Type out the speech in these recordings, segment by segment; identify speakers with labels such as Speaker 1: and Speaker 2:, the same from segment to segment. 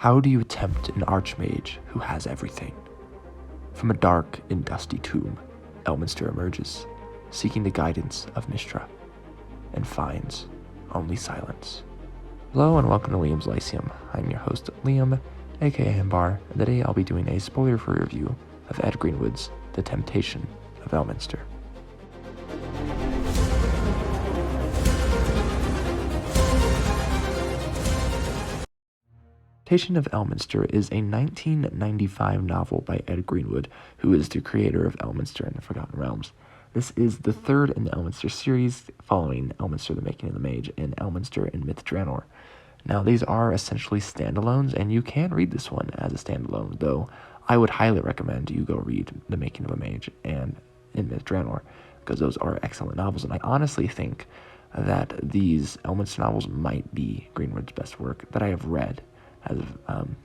Speaker 1: How do you tempt an archmage who has everything? From a dark and dusty tomb, Elminster emerges, seeking the guidance of Mystra, and finds only silence. Hello and welcome to Liam's Lyceum. I'm your host, Liam, aka Himbar, and today I'll be doing a spoiler-free review of Ed Greenwood's The Temptation of Elminster. Temptation of Elminster is a 1995 novel by Ed Greenwood, who is the creator of Elminster and the Forgotten Realms. This is the third in the Elminster series, following Elminster the Making of the Mage and Elminster and Myth Drannor. Now, these are essentially standalones, and you can read this one as a standalone, though I would highly recommend you go read The Making of a Mage and in Myth Drannor, because those are excellent novels, and I honestly think that these Elminster novels might be Greenwood's best work that I have read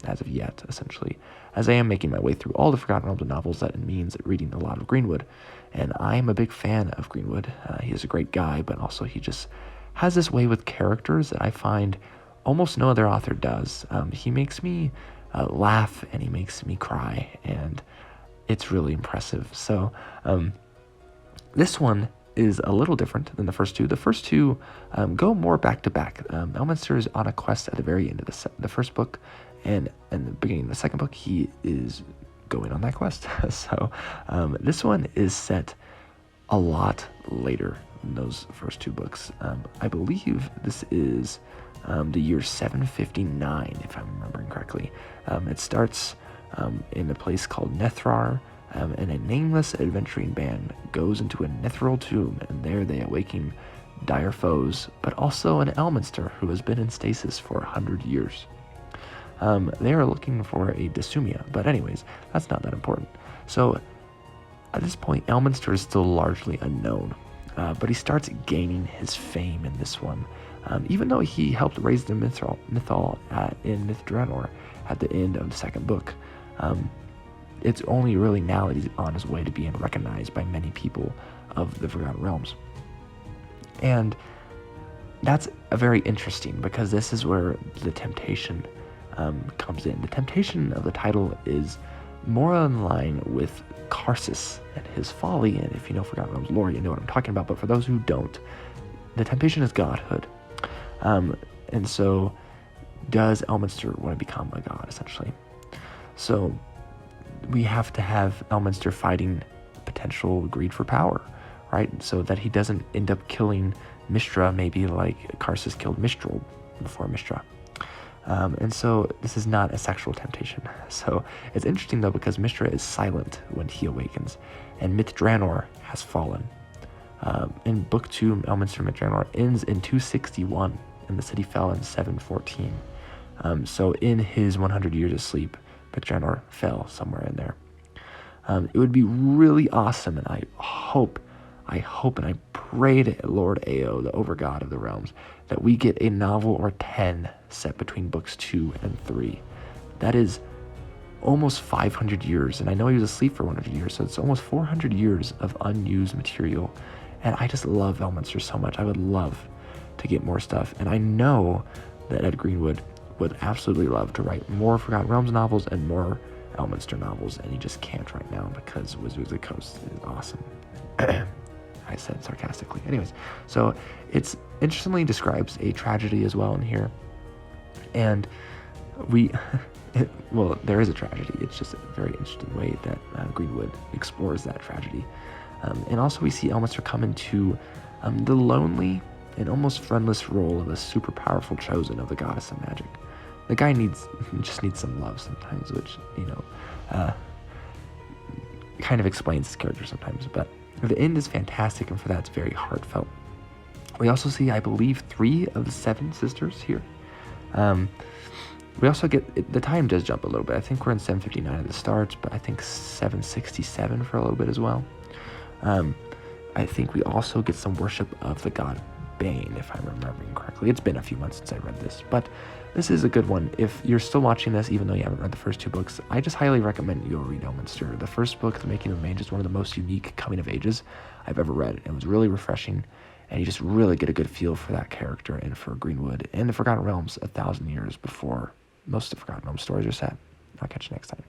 Speaker 1: as of yet, essentially. As I am making my way through all the Forgotten Realms novels, that means reading a lot of Greenwood, and I am a big fan of Greenwood. He is a great guy, but also he just has this way with characters that I find almost no other author does. He makes me laugh, and he makes me cry, and it's really impressive. So this one is a little different than the first two. The first two go more back to back. Elminster is on a quest at the very end of the first book, and in the beginning of the second book, he is going on that quest. So this one is set a lot later than those first two books. I believe this is the year 759, if I'm remembering correctly. It starts in a place called Nethrar, and a nameless adventuring band goes into a Netheral tomb, and there they awaken dire foes, but also an Elminster who has been in stasis for 100 years. They are looking for a Desumia, but anyways, that's not that important. So at this point, Elminster is still largely unknown, but he starts gaining his fame in this one, even though he helped raise the Mythal in Myth Drannor at the end of the second book. It's only really now that he's on his way to being recognized by many people of the Forgotten Realms. And that's very interesting, because this is where the temptation comes in. The temptation of the title is more in line with Karsus and his folly, and if you know Forgotten Realms lore, you know what I'm talking about, but for those who don't, the temptation is godhood. And so does Elminster want to become a god, essentially? So we have to have Elminster fighting potential greed for power, right? So that he doesn't end up killing Mystra, maybe like Karsus killed Mistral before Mystra. And so this is not a sexual temptation. So it's interesting, though, because Mystra is silent when he awakens, and Myth Drannor has fallen. In Book 2, Elminster Myth Drannor ends in 261, and the city fell in 714. So in his 100 years of sleep, Myth Drannor fell somewhere in there. It would be really awesome, and I hope and I pray to Lord Ao, the overgod of the realms, that we get a novel or 10 set between books 2 and 3. That is almost 500 years, and I know he was asleep for 100 years, so it's almost 400 years of unused material, and I just love Elminster so much. I would love to get more stuff, and I know that Ed Greenwood would absolutely love to write more Forgotten Realms novels and more Elminster novels, and he just can't right now because Wizards of the Coast is awesome. I said sarcastically. Anyways, so it's interestingly describes a tragedy as well in here, and well, there is a tragedy. It's just a very interesting way that Greenwood explores that tragedy, and also we see Elminster come into the lonely and almost friendless role of a super powerful chosen of the goddess of magic. The guy just needs some love sometimes, which, kind of explains his character sometimes, but the end is fantastic, and for that it's very heartfelt. We also see, I believe, 3 of the 7 sisters here. We also get, the time does jump a little bit. I think we're in 759 at the start, but I think 767 for a little bit as well. I think we also get some worship of the god Bane, if I'm remembering correctly. It's been a few months since I read this, but this is a good one. If you're still watching this, even though you haven't read the first 2 books, I just highly recommend you go read Elminster. The first book, The Making of a Mage, is one of the most unique coming of ages I've ever read. It was really refreshing, and you just really get a good feel for that character and for Greenwood and the Forgotten Realms 1,000 years before most of the Forgotten Realms stories are set. I'll catch you next time.